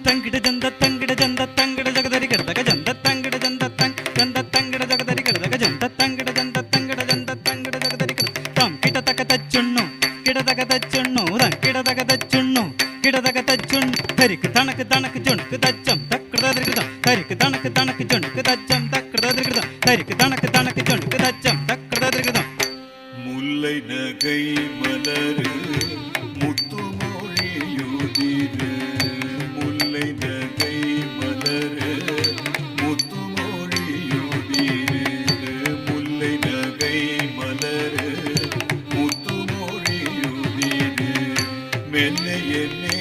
தங்கிட ஜந்த தங்கிட ஜந்த தங்கிட ஜகதரி கிடதக ஜந்த தங்கிட ஜந்த ஜந்த தங்கிட ஜகதரி கிடதக ஜந்த தங்கிட ஜந்த தங்கிட ஜந்த தங்கிட ஜகதரி கிட தம் கிட தக தச்சுண்ணு கிடதக தச்சுண்ணு தம் கிடதக தச்சுண்ணு கிடதக தச்சுண்ணு தரிக்கு தனக்கு தனக்கு ஜொண்ணுக்கு தச்சம் தக்கிடதரி கிடதம் தரிக்கு தனக்கு தனக்கு ஜொண்ணுக்கு தச்சம் தக்கிடதரி கிடதம் தரிக்கு தனக்கு தனக்கு ஜொண்ணுக்கு தச்சம் தக்கிடதரி கிடதம் முல்லை நகை மலரு முத்து மொழியுதிரு முல்லை நகை மலரு முத்து மொழியுதிரு முல்லை நகை மலரு முத்து மொழியுதிரு மெல்ல என்னை